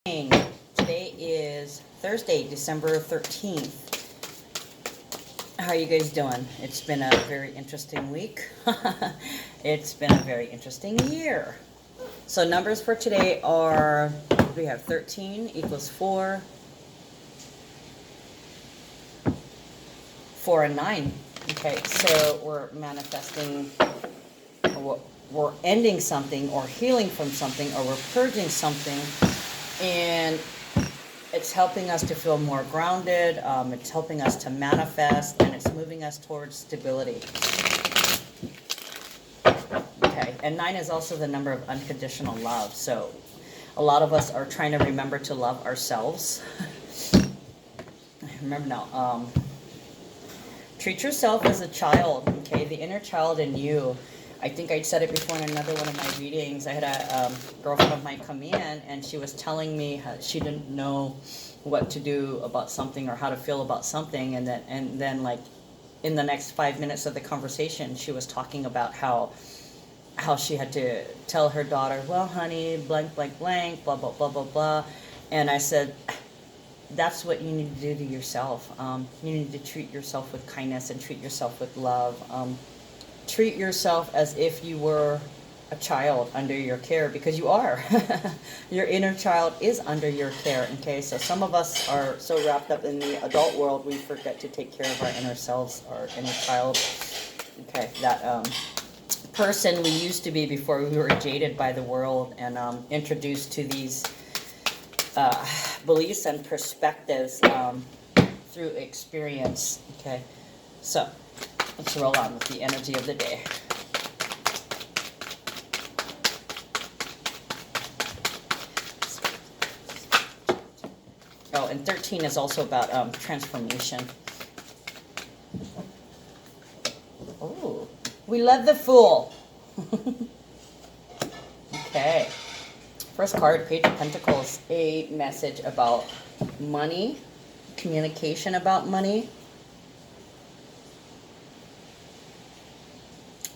Today is Thursday, December 13th. How are you guys doing? It's been a very interesting week. It's been a very interesting year. So numbers for today are, we have 13 equals 4, 4 and 9. Okay, so we're manifesting, we're ending something or healing from something or we're purging something, and it's helping us to feel more grounded, it's helping us to manifest, and it's moving us towards stability. Okay, and 9 is also the number of unconditional love. So a lot of us are trying to remember to love ourselves. Remember now, treat yourself as a child, okay? The inner child in you. I think I said it before in another one of my readings. I had a girlfriend of mine come in, and she was telling me how she didn't know what to do about something or how to feel about something, and then like in the next 5 minutes of the conversation, she was talking about how she had to tell her daughter, well, honey, blank, blank, blank, blah, blah, blah, blah, blah. And I said, that's what you need to do to yourself. You need to treat yourself with kindness and treat yourself with love. Treat yourself as if you were a child under your care, because you are. Your inner child is under your care, okay? So some of us are so wrapped up in the adult world, we forget to take care of our inner selves, our inner child. Okay, that person we used to be before we were jaded by the world and introduced to these beliefs and perspectives through experience, okay? So let's roll on with the energy of the day. Oh, and 13 is also about transformation. Oh, we love the Fool. Okay. First card, Page of Pentacles, a message about money, communication about money.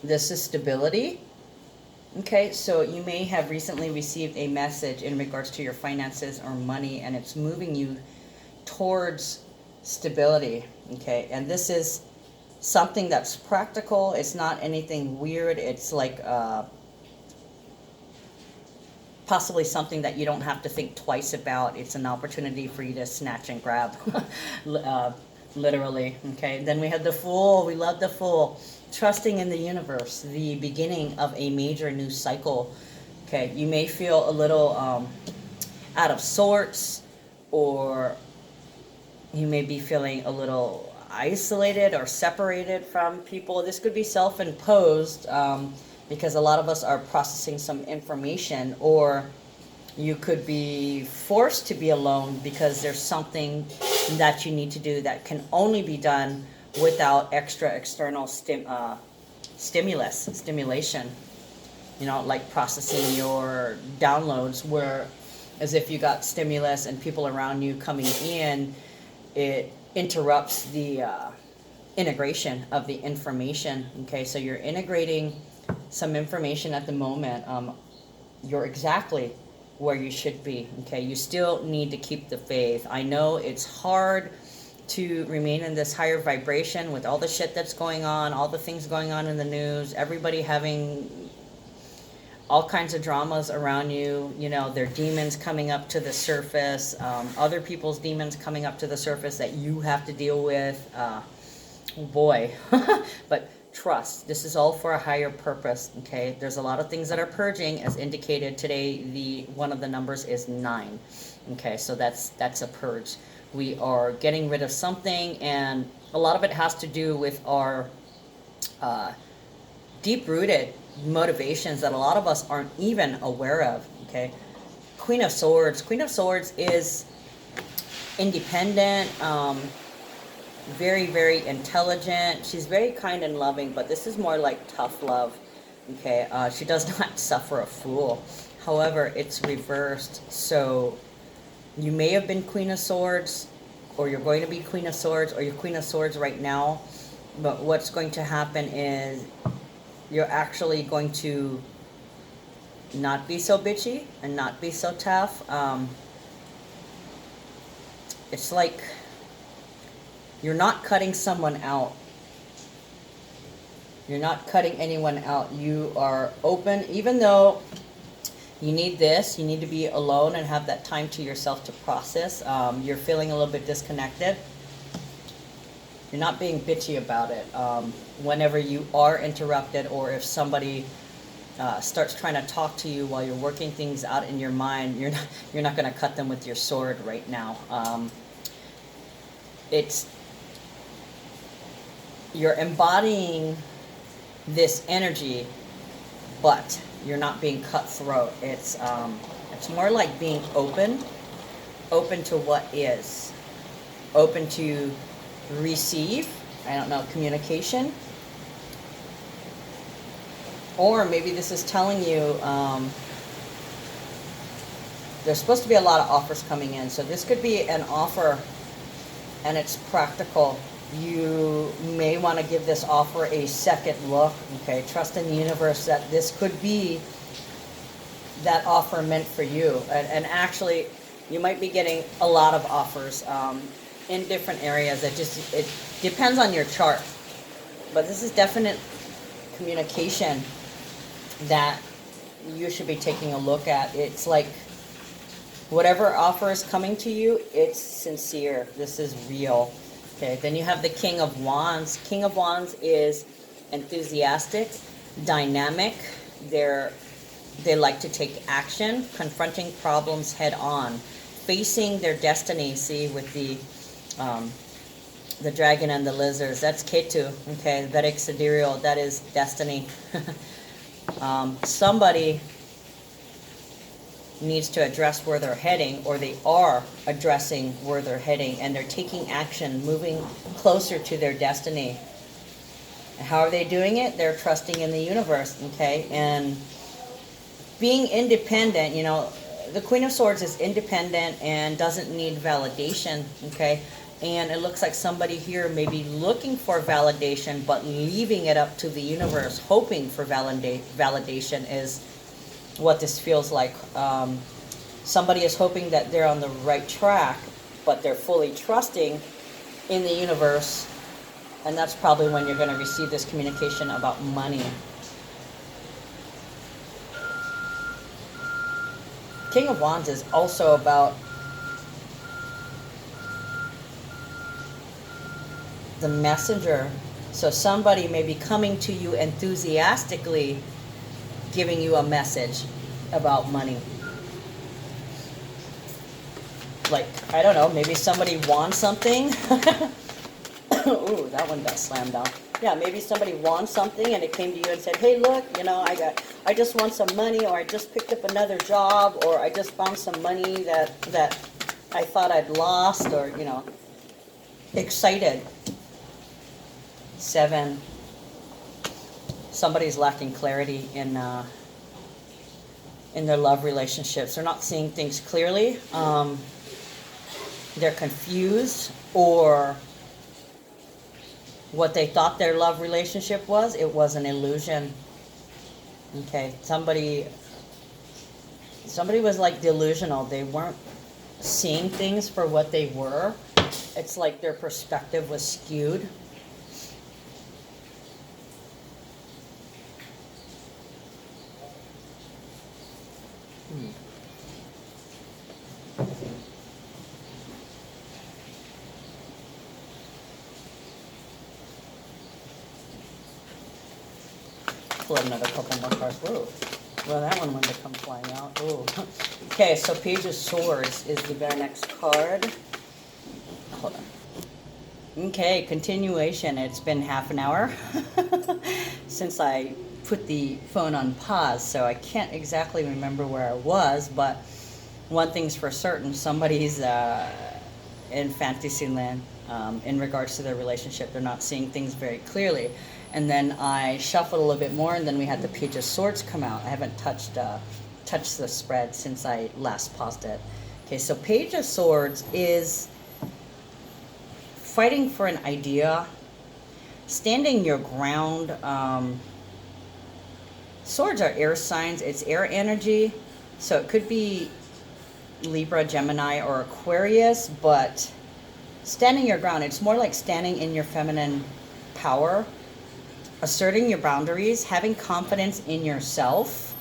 This is stability. Okay, so you may have recently received a message in regards to your finances or money, and it's moving you towards stability. Okay, and this is something that's practical. It's not anything weird. It's like possibly something that you don't have to think twice about. It's an opportunity for you to snatch and grab, literally. Okay, then we have the Fool. We love the Fool. Trusting in the universe, the beginning of a major new cycle. Okay, you may feel a little out of sorts, or you may be feeling a little isolated or separated from people. This could be self-imposed because a lot of us are processing some information, or you could be forced to be alone because there's something that you need to do that can only be done without extra external stimulation, you know, like processing your downloads, where as if you got stimulus and people around you coming in, it interrupts the integration of the information. Okay, so you're integrating some information at the moment. You're exactly where you should be. Okay, you still need to keep the faith. I know it's hard to remain in this higher vibration with all the shit that's going on, all the things going on in the news, everybody having all kinds of dramas around you, you know, their demons coming up to the surface, other people's demons coming up to the surface that you have to deal with. Oh boy. But trust, this is all for a higher purpose. Okay, there's a lot of things that are purging, as indicated today. The one of the numbers is 9. Okay, so that's a purge. We are getting rid of something, and a lot of it has to do with our deep-rooted motivations that a lot of us aren't even aware of. Okay, Queen of Swords. Queen of Swords is independent, very, very intelligent. She's very kind and loving, but this is more like tough love. Okay, she does not suffer a fool. However, it's reversed. So you may have been Queen of Swords, or you're going to be Queen of Swords, or you're Queen of Swords right now. But what's going to happen is you're actually going to not be so bitchy and not be so tough. it's like you're not cutting someone out. You're not cutting anyone out. You are open, even though you need this. You need to be alone and have that time to yourself to process. You're feeling a little bit disconnected. You're not being bitchy about it. Whenever you are interrupted, or if somebody starts trying to talk to you while you're working things out in your mind, you're not going to cut them with your sword right now. It's you're embodying this energy, but you're not being cutthroat. It's more like being open to what is, open to receive. I don't know, communication. Or maybe this is telling you there's supposed to be a lot of offers coming in. So this could be an offer and it's practical. You may want to give this offer a second look. Okay, trust in the universe that this could be that offer meant for you. And actually, you might be getting a lot of offers in different areas. It depends on your chart. But this is definite communication that you should be taking a look at. It's like whatever offer is coming to you, it's sincere. This is real. Okay, then you have the King of Wands. King of Wands is enthusiastic, dynamic. They like to take action, confronting problems head on, facing their destiny. See, with the dragon and the lizards, that's Ketu. Okay, Vedic sidereal, that is destiny. Somebody needs to address where they're heading, or they are addressing where they're heading, and they're taking action, moving closer to their destiny. And how are they doing it? They're trusting in the universe, okay? And being independent, you know, the Queen of Swords is independent and doesn't need validation, okay? And it looks like somebody here may be looking for validation, but leaving it up to the universe, hoping for validation is what this feels like. Somebody is hoping that they're on the right track, but they're fully trusting in the universe, and that's probably when you're going to receive this communication about money. King of Wands is also about the messenger. So somebody may be coming to you enthusiastically, giving you a message about money. Like, I don't know, maybe somebody wants something. Ooh, that one got slammed down. Yeah, maybe somebody wants something and it came to you and said, hey, look, you know, I just want some money, or I just picked up another job, or I just found some money that I thought I'd lost, or, you know, excited. 7. Somebody's lacking clarity in their love relationships. They're not seeing things clearly. They're confused, or what they thought their love relationship was, it was an illusion. Okay, somebody was like delusional. They weren't seeing things for what they were. It's like their perspective was skewed. Pull another couple more cards. Whoa. Well, that one wanted to come flying out. Ooh. Okay, so Page of Swords is the very next card. Hold on. Okay, continuation. It's been half an hour since I put the phone on pause, so I can't exactly remember where I was, but one thing's for certain, somebody's in fantasy land in regards to their relationship. They're not seeing things very clearly. And then I shuffled a little bit more, and then we had the Page of Swords come out. I haven't touched the spread since I last paused it. Okay, so Page of Swords is fighting for an idea, standing your ground. Swords are air signs. It's air energy, so it could be Libra, Gemini, or Aquarius, but Standing your ground, it's more like standing in your feminine power, asserting your boundaries, having confidence in yourself.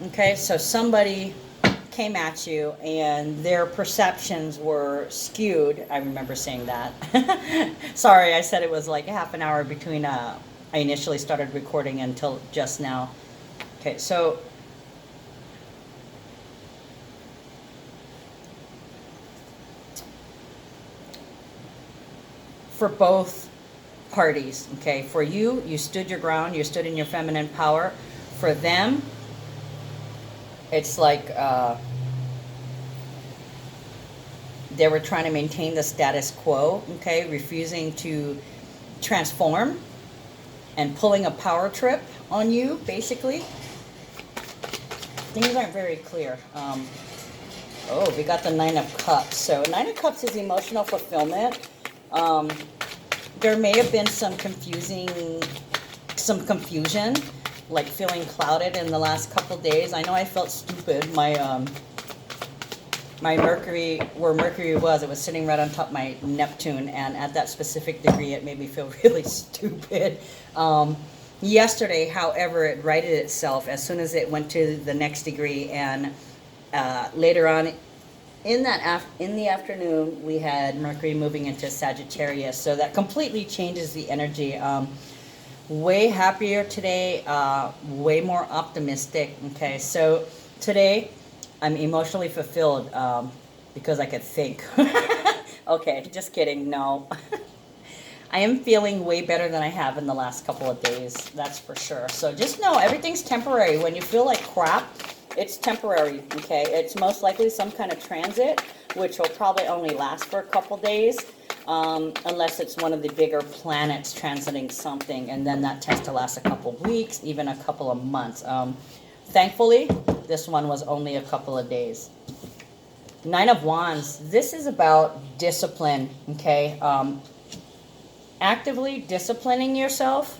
Okay, so somebody came at you and their perceptions were skewed. I remember saying that. Sorry, I said it was like half an hour between I initially started recording until just now. Okay, so for both parties, okay, for you, you stood your ground, you stood in your feminine power. For them, it's like they were trying to maintain the status quo, okay, refusing to transform and pulling a power trip on you, basically. Things aren't very clear. Oh, we got the Nine of Cups. So Nine of Cups is emotional fulfillment. There may have been some confusion, like feeling clouded in the last couple days. I know I felt stupid. My Mercury, where Mercury was, it was sitting right on top of my Neptune, and at that specific degree, it made me feel really stupid. Yesterday, however, it righted itself as soon as it went to the next degree, and later on in the afternoon, we had Mercury moving into Sagittarius, so that completely changes the energy. Way happier today, way more optimistic. Okay, so today I'm emotionally fulfilled because I could think. Okay, just kidding. No. I am feeling way better than I have in the last couple of days. That's for sure. So just know everything's temporary. When you feel like crap, it's temporary. Okay, it's most likely some kind of transit, which will probably only last for a couple days, unless it's one of the bigger planets transiting something, and then that tends to last a couple weeks, even a couple of months. Thankfully, this one was only a couple of days. Nine of Wands. This is about discipline, okay? Actively disciplining yourself.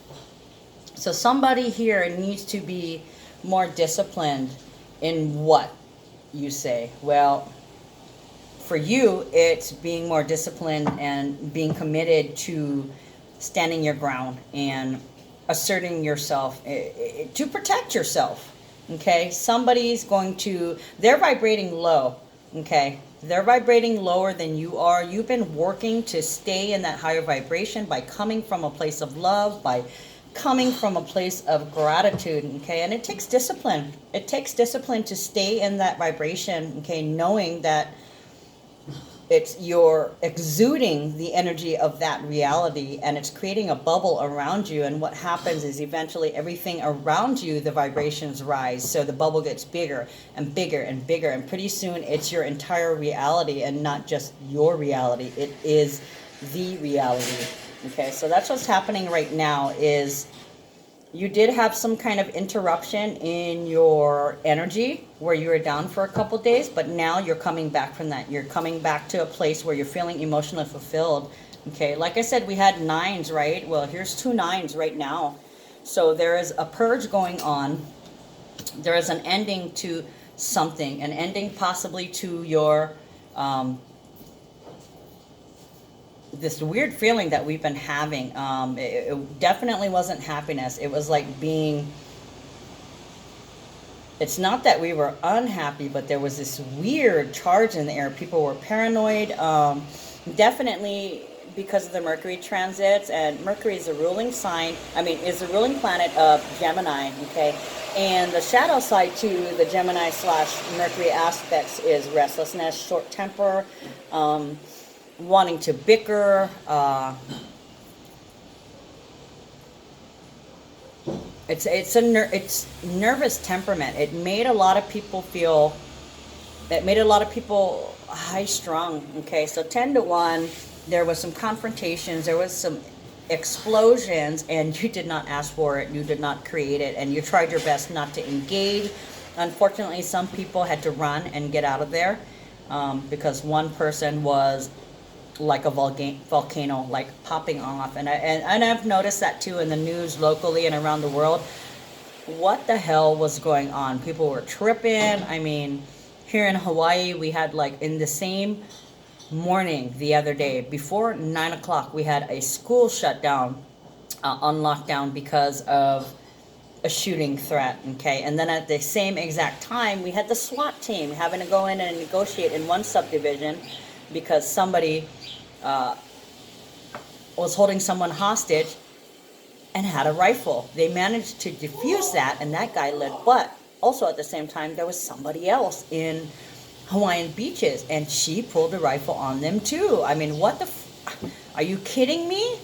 So somebody here needs to be more disciplined in what you say. Well, for you, it's being more disciplined and being committed to standing your ground and asserting yourself to protect yourself. Okay, somebody's going to, they're vibrating low. Okay, they're vibrating lower than you are. You've been working to stay in that higher vibration by coming from a place of love, by coming from a place of gratitude. Okay, and it takes discipline. It takes discipline to stay in that vibration. Okay, knowing that you're exuding the energy of that reality, and it's creating a bubble around you, and what happens is eventually everything around you, the vibrations rise, so the bubble gets bigger and bigger and bigger, and pretty soon it's your entire reality, and not just your reality, it is the reality. Okay, so that's what's happening right now. Is you did have some kind of interruption in your energy where you were down for a couple days, but now you're coming back from that. You're coming back to a place where you're feeling emotionally fulfilled. Okay, like I said, we had nines, right? Well, here's two nines right now. So there is a purge going on. There is an ending to something, an ending possibly to your this weird feeling that we've been having. It definitely wasn't happiness. It was like being, it's not that we were unhappy, but there was this weird charge in the air. People were paranoid. Definitely because of the Mercury transits, and Mercury is the ruling sign, is the ruling planet of Gemini, okay? And the shadow side to the Gemini / Mercury aspects is restlessness, short temper, wanting to bicker, it's nervous temperament. It made a lot of people high strung. Okay, so 10-1, there was some confrontations, there was some explosions, and you did not ask for it, you did not create it, and you tried your best not to engage. Unfortunately, some people had to run and get out of there because one person was like a volcano, like popping off, and I've noticed that too in the news locally and around the world. What the hell was going on? People were tripping. Here in Hawaii, we had like in the same morning the other day, before 9 o'clock, we had a school shut down, on lockdown because of a shooting threat. Okay, and then at the same exact time, we had the SWAT team having to go in and negotiate in one subdivision because somebody was holding someone hostage and had a rifle. They managed to defuse that, and that guy lived. But also at the same time, there was somebody else in Hawaiian Beaches, and she pulled a rifle on them too. I mean, what the? Are you kidding me?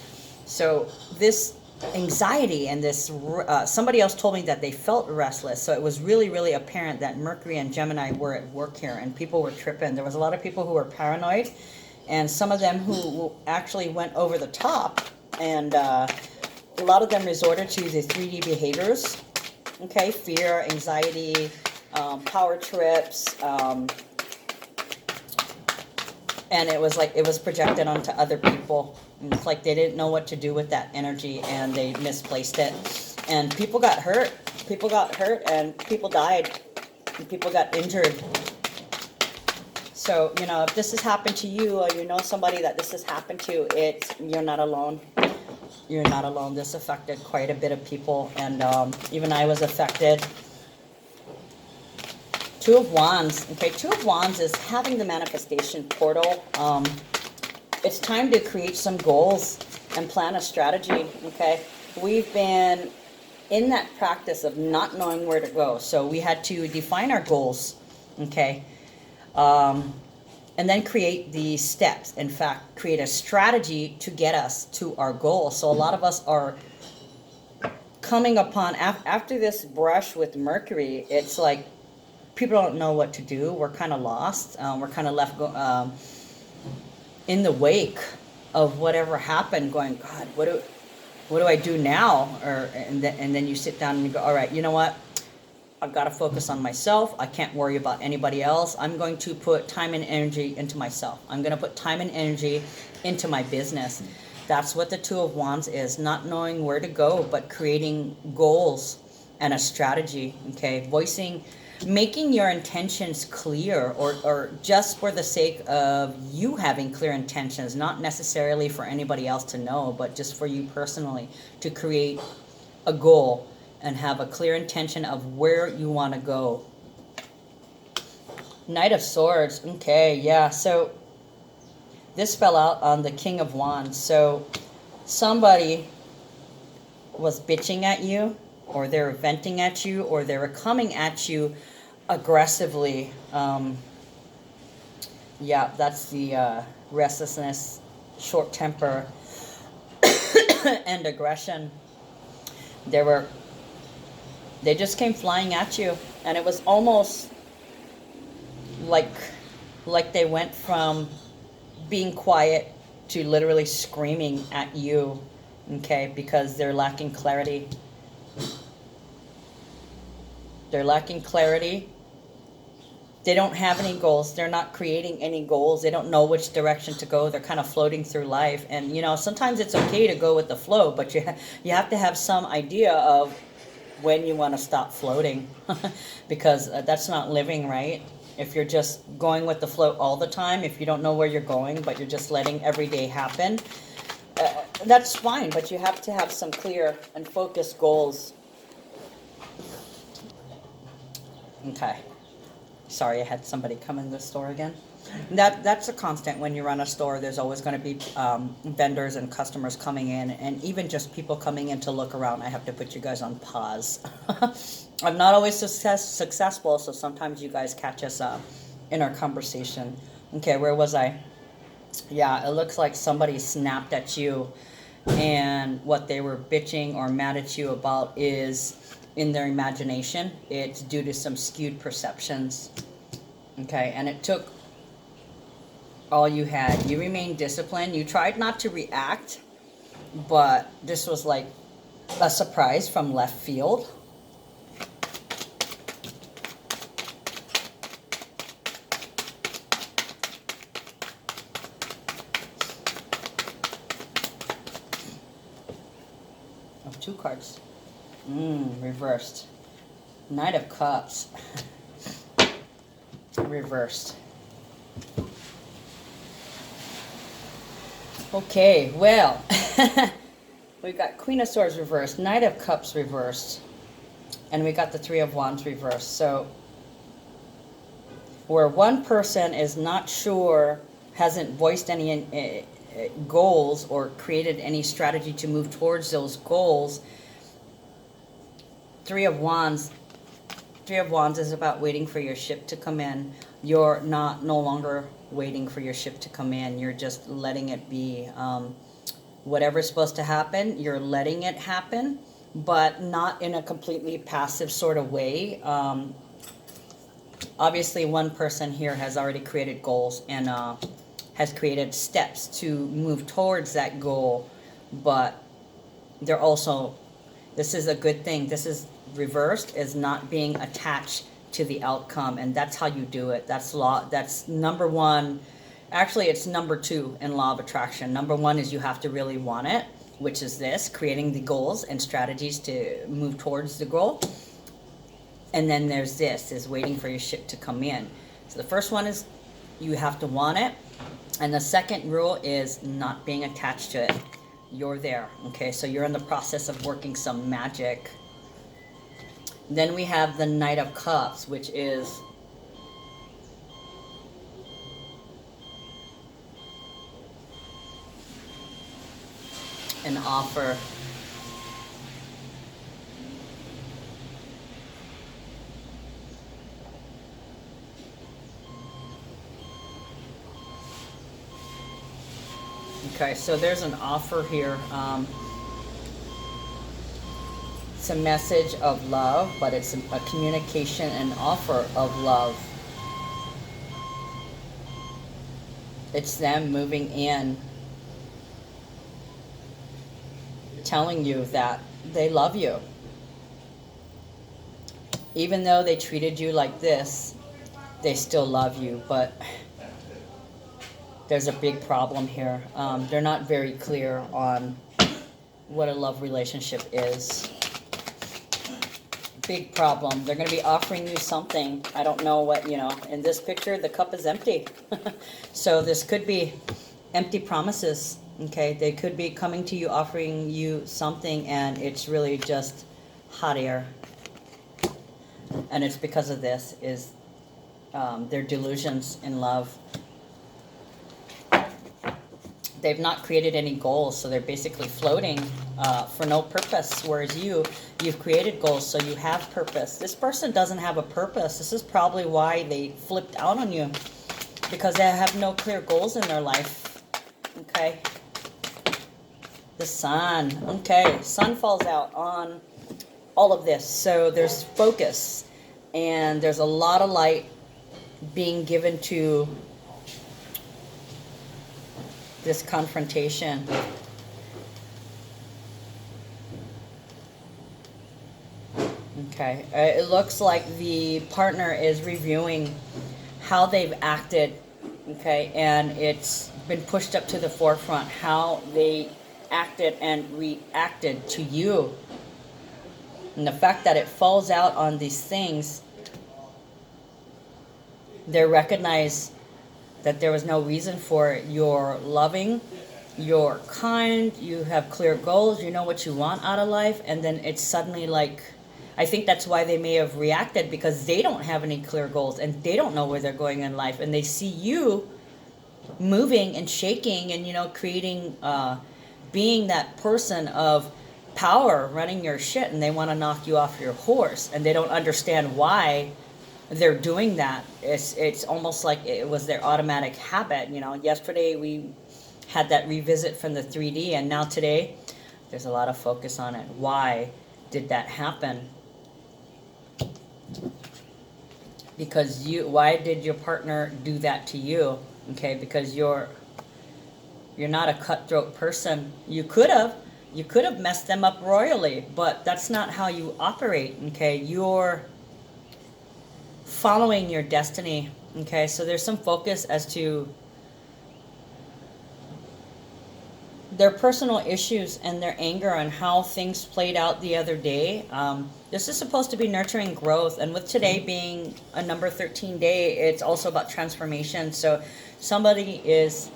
So this anxiety and this, somebody else told me that they felt restless. So it was really, really apparent that Mercury and Gemini were at work here, and people were tripping. There was a lot of people who were paranoid, and some of them who actually went over the top, and a lot of them resorted to the 3D behaviors. Okay, fear, anxiety, power trips, and it was like it was projected onto other people. And it's like they didn't know what to do with that energy, and they misplaced it, and people got hurt. People got hurt, and people died, and people got injured. So, you know, if this has happened to you, or you know somebody that this has happened to, you're not alone. You're not alone. This affected quite a bit of people, and even I was affected. Two of Wands. Okay, Two of Wands is having the manifestation portal. It's time to create some goals and plan a strategy. Okay, we've been in that practice of not knowing where to go, so we had to define our goals. Okay. And then create the steps. In fact, create a strategy to get us to our goal. So a lot of us are coming upon, after this brush with Mercury, it's like people don't know what to do. We're kind of lost. We're kind of left in the wake of whatever happened, going, God, what do I do now? And then you sit down and you go, all right, you know what? I've got to focus on myself. I can't worry about anybody else. I'm going to put time and energy into myself. I'm going to put time and energy into my business. That's what the Two of Wands is. Not knowing where to go, but creating goals and a strategy. Okay, making your intentions clear, or just for the sake of you having clear intentions, not necessarily for anybody else to know, but just for you personally to create a goal and have a clear intention of where you want to go. Knight of Swords. Okay, yeah. So this fell out on the King of Wands. So somebody was bitching at you, or they were venting at you, or they were coming at you aggressively. Yeah, that's the restlessness, short temper, and aggression. They just came flying at you, and it was almost like they went from being quiet to literally screaming at you, okay, because they're lacking clarity. They're lacking clarity. They don't have any goals. They're not creating any goals. They don't know which direction to go. They're kind of floating through life. And, you know, sometimes it's okay to go with the flow, but you have to have some idea of when you want to stop floating because that's not living, right? If you're just going with the flow all the time, if you don't know where you're going, but you're just letting every day happen, that's fine, but you have to have some clear and focused goals. Okay. Sorry, I had somebody come in the store again. That's a constant when you run a store. There's always going to be vendors and customers coming in, and even just people coming in to look around. I have to put you guys on pause. I'm not always successful, so sometimes you guys catch us in our conversation. Okay, where was I? Yeah, it looks like somebody snapped at you, and what they were bitching or mad at you about is in their imagination. It's due to some skewed perceptions. Okay, and it took all you had. You remained disciplined. You tried not to react, but this was like a surprise from left field. Oh, two cards. Reversed. Knight of Cups. Reversed. Okay, well, we've got Queen of Swords reversed, Knight of Cups reversed, and we got the Three of Wands reversed. So where one person is not sure, hasn't voiced any goals or created any strategy to move towards those goals, Three of Wands is about waiting for your ship to come in. You're no longer waiting for your ship to come in. You're just letting it be. Whatever's supposed to happen, you're letting it happen, but not in a completely passive sort of way. Obviously, one person here has already created goals and has created steps to move towards that goal, but they're also, this is a good thing. This is reversed, is not being attached to the outcome, and that's how you do it. That's number one. Actually, it's number two in law of attraction. Number one is you have to really want it, which is this, creating the goals and strategies to move towards the goal. And then there's this, is waiting for your ship to come in. So the first one is you have to want it, and the second rule is not being attached to it. You're there, okay? So you're in the process of working some magic. Then we have the Knight of Cups, which is an offer. Okay, so there's an offer here. It's a message of love, but it's a communication and offer of love. It's them moving in, telling you that they love you. Even though they treated you like this, they still love you, but there's a big problem here. They're not very clear on what a love relationship is. Big problem. They're going to be offering you something. I don't know what, in this picture, the cup is empty. So this could be empty promises. Okay, they could be coming to you, offering you something, and it's really just hot air. And it's because of this, is their delusions in love. They've not created any goals, so they're basically floating for no purpose, whereas you've created goals, so you have purpose. This person doesn't have a purpose. This is probably why they flipped out on you, because they have no clear goals in their life. Okay. The sun. Okay, sun falls out on all of this, so there's focus, and there's a lot of light being given to this confrontation. Okay, it looks like the partner is reviewing how they've acted, okay, and it's been pushed up to the forefront, how they acted and reacted to you. And the fact that it falls out on these things, they recognize that there was no reason for it. You're loving, you're kind, you have clear goals, you know what you want out of life, and then it's suddenly like, I think that's why they may have reacted, because they don't have any clear goals and they don't know where they're going in life, and they see you moving and shaking and creating, being that person of power, running your shit, and they want to knock you off your horse, and they don't understand why they're doing that. It's almost like it was their automatic habit. Yesterday we had that revisit from the 3D, and now today there's a lot of focus on it. Why did that happen? Because why did your partner do that to you? Okay, because you're not a cutthroat person. You could have messed them up royally, but that's not how you operate. Okay, you're following your destiny. Okay, so there's some focus as to their personal issues and their anger and how things played out the other day. This is supposed to be nurturing growth, and with today being a number 13 day, it's also about transformation. So somebody is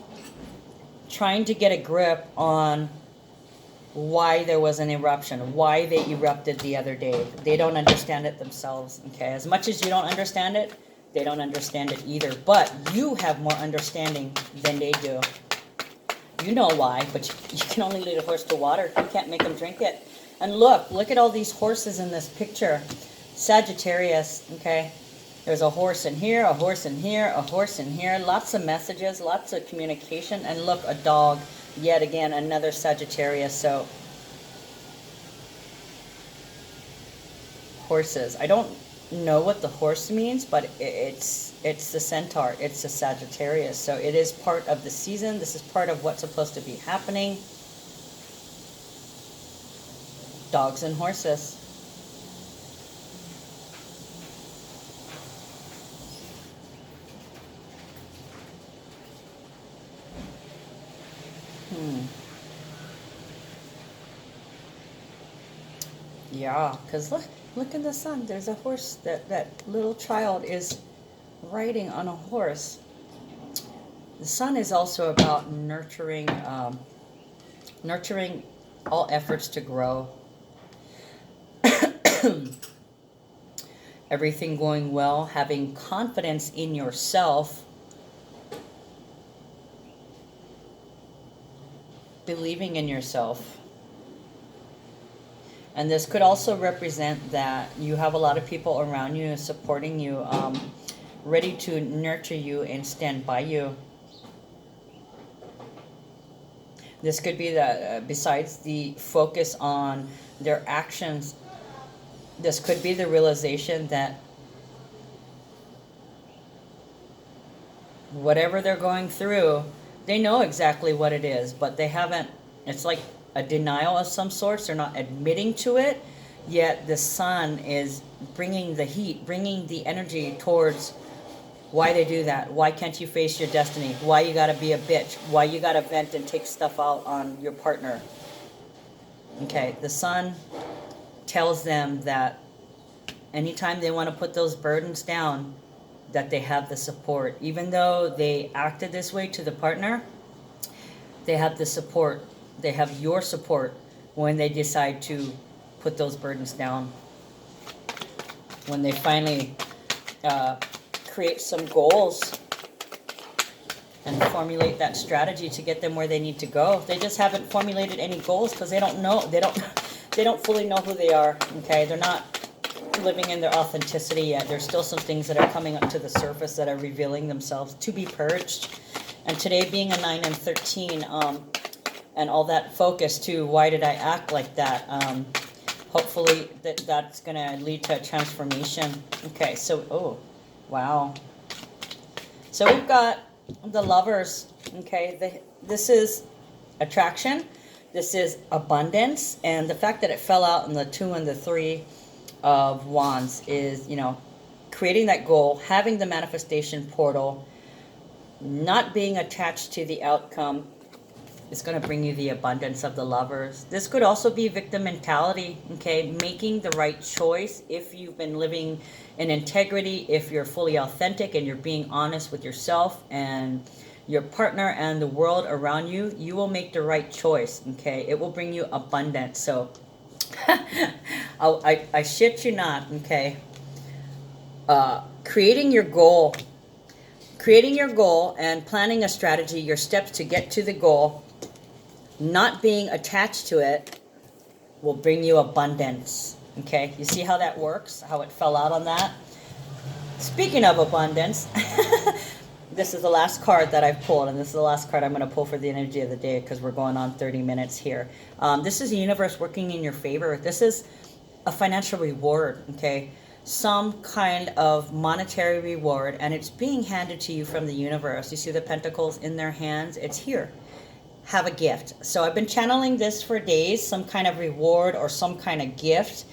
trying to get a grip on why there was an eruption, why they erupted the other day. They don't understand it themselves, okay? As much as you don't understand it, they don't understand it either. But you have more understanding than they do. You know why, but you can only lead a horse to water. You can't make them drink it. And look at all these horses in this picture. Sagittarius, okay? There's a horse in here, a horse in here, a horse in here. Lots of messages, lots of communication. And look, a dog. Yet again, another Sagittarius. So, horses. I don't know what the horse means, but it's the centaur. It's the Sagittarius. So it is part of the season. This is part of what's supposed to be happening. Dogs and horses. Yeah, because look in the sun. There's a horse. That little child is riding on a horse. The sun is also about nurturing, nurturing all efforts to grow. Everything going well, having confidence in yourself, believing in yourself. And this could also represent that you have a lot of people around you supporting you, ready to nurture you and stand by you. This could be that besides the focus on their actions, this could be the realization that whatever they're going through, they know exactly what it is, but they haven't, it's like a denial of some sorts. They're not admitting to it, yet the sun is bringing the heat, bringing the energy towards why they do that. Why can't you face your destiny? Why you gotta be a bitch? Why you gotta vent and take stuff out on your partner? Okay, the sun tells them that anytime they want to put those burdens down, that they have the support. Even though they acted this way to the partner, they have the support. They have your support when they decide to put those burdens down. When they finally create some goals and formulate that strategy to get them where they need to go. They just haven't formulated any goals because they don't know. They don't fully know who they are. Okay, they're not living in their authenticity yet. There's still some things that are coming up to the surface that are revealing themselves to be purged. And today being a 9 and 13, and all that focus to why did I act like that? Hopefully that's going to lead to a transformation. Okay, so, oh, wow. So we've got the Lovers, okay? This is attraction. This is abundance. And the fact that it fell out in the 2 and the 3 of Wands is, you know, creating that goal, having the manifestation portal, not being attached to the outcome, is going to bring you the abundance of the Lovers. This could also be victim mentality, okay? Making the right choice. If you've been living in integrity, if you're fully authentic and you're being honest with yourself and your partner and the world around you, you will make the right choice, okay? It will bring you abundance. So, I shit you not, okay? Creating your goal and planning a strategy, your steps to get to the goal, not being attached to it, will bring you abundance. Okay, you see how that works? How it fell out on that? Speaking of abundance, this is the last card that I've pulled, and this is the last card I'm going to pull for the energy of the day because we're going on 30 minutes here. This is the universe working in your favor. This is a financial reward, okay? Some kind of monetary reward, and it's being handed to you from the universe. You see the pentacles in their hands? It's here. Have a gift. So I've been channeling this for days, some kind of reward or some kind of gift.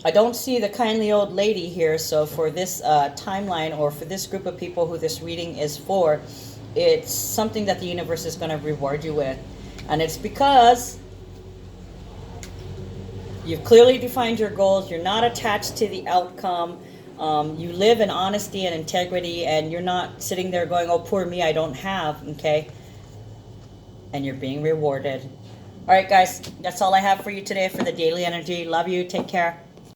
I don't see the kindly old lady here, so for this timeline or for this group of people who this reading is for, it's something that the universe is going to reward you with. And it's because you've clearly defined your goals, you're not attached to the outcome, you live in honesty and integrity, and you're not sitting there going, oh, poor me, I don't have, okay? and you're being rewarded. All right, guys, that's all I have for you today for the daily energy. Love you. Take care.